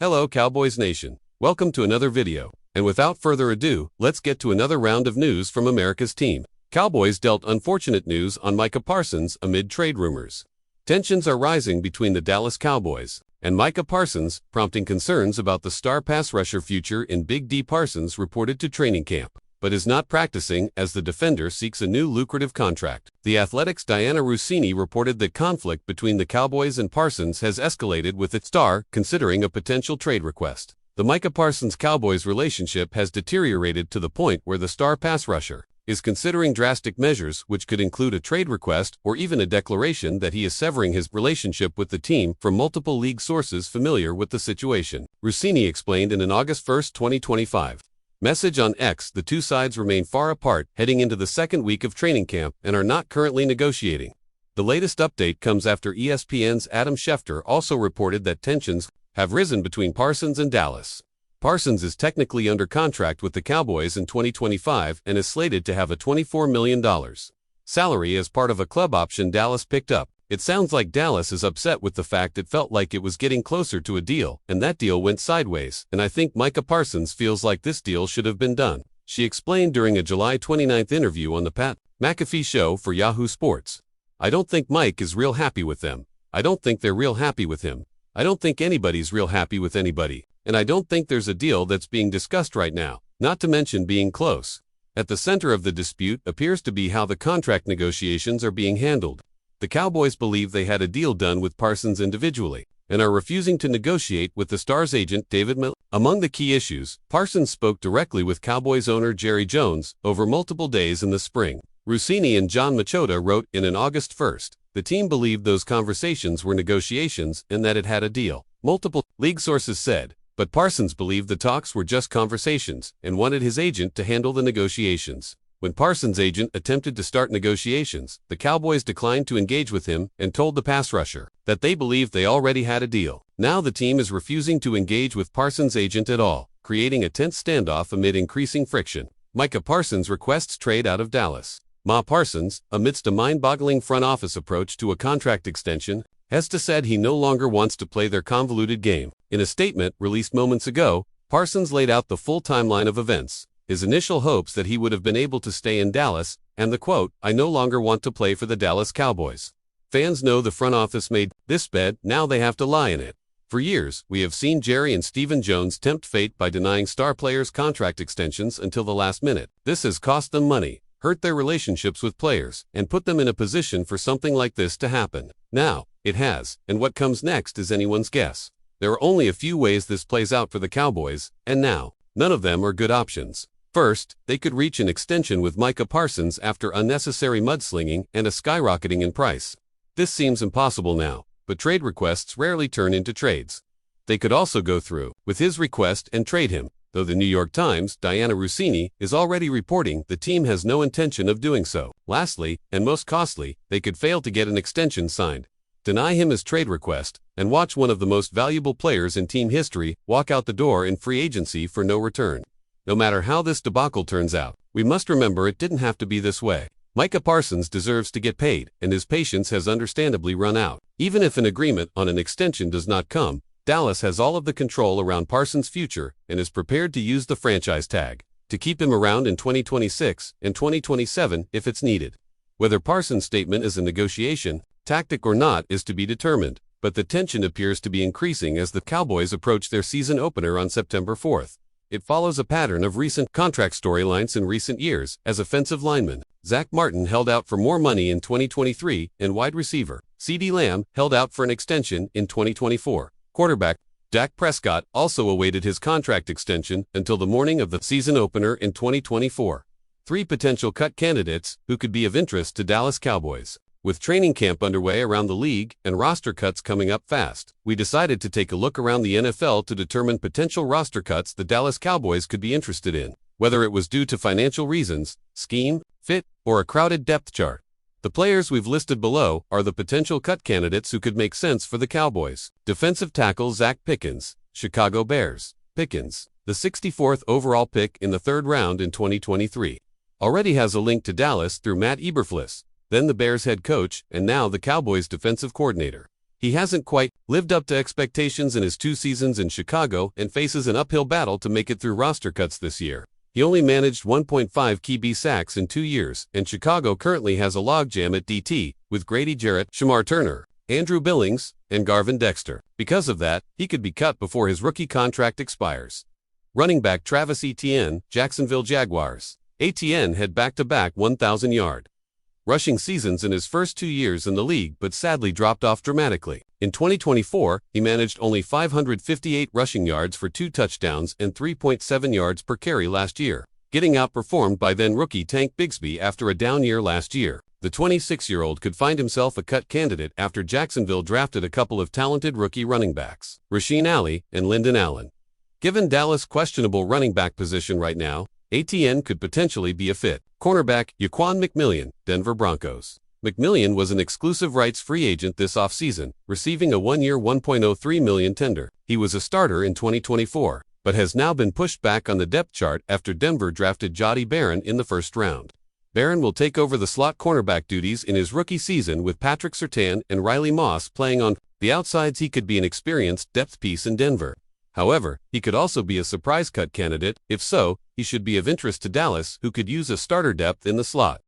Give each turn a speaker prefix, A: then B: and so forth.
A: Hello Cowboys Nation, welcome to another video, and without further ado, let's get to another round of news from America's team. Cowboys dealt unfortunate news on Micah Parsons amid trade rumors. Tensions are rising between the Dallas Cowboys and Micah Parsons, prompting concerns about the star pass rusher future in Big D. Parsons reported to training camp, but is not practicing as the defender seeks a new lucrative contract. The Athletic's Diana Russini reported that conflict between the Cowboys and Parsons has escalated with its star considering a potential trade request. The Micah Parsons-Cowboys relationship has deteriorated to the point where the star pass rusher is considering drastic measures which could include a trade request or even a declaration that he is severing his relationship with the team from multiple league sources familiar with the situation. Russini explained in an August 1, 2025. Message on X. The two sides remain far apart heading into the second week of training camp and are not currently negotiating. The latest update comes after ESPN's Adam Schefter also reported that tensions have risen between Parsons and Dallas. Parsons is technically under contract with the Cowboys in 2025 and is slated to have a $24 million salary as part of a club option Dallas picked up. It sounds like Dallas is upset with the fact it felt like it was getting closer to a deal, and that deal went sideways, and I think Micah Parsons feels like this deal should have been done, she explained during a July 29th interview on the Pat McAfee show for Yahoo Sports. I don't think Mike is real happy with them. I don't think they're real happy with him. I don't think anybody's real happy with anybody, and I don't think there's a deal that's being discussed right now, not to mention being close. At the center of the dispute appears to be how the contract negotiations are being handled. The Cowboys believe they had a deal done with Parsons individually and are refusing to negotiate with the star's agent David Miller. Among the key issues, Parsons spoke directly with Cowboys owner Jerry Jones over multiple days in the spring. Russini and John Machota wrote in an August 1st, the team believed those conversations were negotiations and that it had a deal. Multiple league sources said, but Parsons believed the talks were just conversations and wanted his agent to handle the negotiations. When Parsons' agent attempted to start negotiations, the Cowboys declined to engage with him and told the pass rusher that they believed they already had a deal. Now the team is refusing to engage with Parsons' agent at all, creating a tense standoff amid increasing friction. Micah Parsons requests trade out of Dallas. Parsons, amidst a mind-boggling front office approach to a contract extension, has said he no longer wants to play their convoluted game. In a statement released moments ago, Parsons laid out the full timeline of events. His initial hopes that he would have been able to stay in Dallas, and the quote, "I no longer want to play for the Dallas Cowboys. Fans know the front office made this bed, now they have to lie in it." For years, we have seen Jerry and Stephen Jones tempt fate by denying star players contract extensions until the last minute. This has cost them money, hurt their relationships with players, and put them in a position for something like this to happen. Now, it has, and what comes next is anyone's guess. There are only a few ways this plays out for the Cowboys, and now, none of them are good options. First, they could reach an extension with Micah Parsons after unnecessary mudslinging and a skyrocketing in price. This seems impossible now, but trade requests rarely turn into trades. They could also go through with his request and trade him, though the New York Times' Diana Russini is already reporting the team has no intention of doing so. Lastly, and most costly, they could fail to get an extension signed, deny him his trade request, and watch one of the most valuable players in team history walk out the door in free agency for no return. No matter how this debacle turns out, we must remember it didn't have to be this way. Micah Parsons deserves to get paid, and his patience has understandably run out. Even if an agreement on an extension does not come, Dallas has all of the control around Parsons' future and is prepared to use the franchise tag to keep him around in 2026 and 2027 if it's needed. Whether Parsons' statement is a negotiation tactic or not is to be determined, but the tension appears to be increasing as the Cowboys approach their season opener on September 4th. It follows a pattern of recent contract storylines in recent years, as offensive lineman Zach Martin held out for more money in 2023 and wide receiver CeeDee Lamb held out for an extension in 2024. Quarterback Dak Prescott also awaited his contract extension until the morning of the season opener in 2024. Three potential cut candidates who could be of interest to Dallas Cowboys. With training camp underway around the league and roster cuts coming up fast, we decided to take a look around the NFL to determine potential roster cuts the Dallas Cowboys could be interested in, whether it was due to financial reasons, scheme, fit, or a crowded depth chart. The players we've listed below are the potential cut candidates who could make sense for the Cowboys. Defensive tackle Zach Pickens, Chicago Bears. Pickens, the 64th overall pick in the third round in 2023, already has a link to Dallas through Matt Eberflus, then the Bears head coach and now the Cowboys defensive coordinator. He hasn't quite lived up to expectations in his 2 seasons in Chicago and faces an uphill battle to make it through roster cuts this year. He only managed 1.5 QB sacks in 2 years, and Chicago currently has a logjam at DT with Grady Jarrett, Shamar Turner, Andrew Billings, and Garvin Dexter. Because of that, he could be cut before his rookie contract expires. Running back Travis Etienne, Jacksonville Jaguars. Etienne had back-to-back 1,000-yard rushing seasons in his first 2 years in the league but sadly dropped off dramatically. In 2024, he managed only 558 rushing yards for 2 touchdowns and 3.7 yards per carry last year, getting outperformed by then-rookie Tank Bigsby after a down year last year. The 26-year-old could find himself a cut candidate after Jacksonville drafted a couple of talented rookie running backs, Rasheen Ali and Lyndon Allen. Given Dallas' questionable running back position right now, Etienne could potentially be a fit. Cornerback Yaquan McMillian, Denver Broncos. McMillian was an exclusive rights free agent this offseason, receiving a 1-year $1.03 million tender. He was a starter in 2024, but has now been pushed back on the depth chart after Denver drafted Jody Barron in the first round. Barron will take over the slot cornerback duties in his rookie season with Patrick Surtain and Riley Moss playing on the outsides. He could be an experienced depth piece in Denver. However, he could also be a surprise cut candidate. If so, he should be of interest to Dallas, who could use a starter depth in the slot.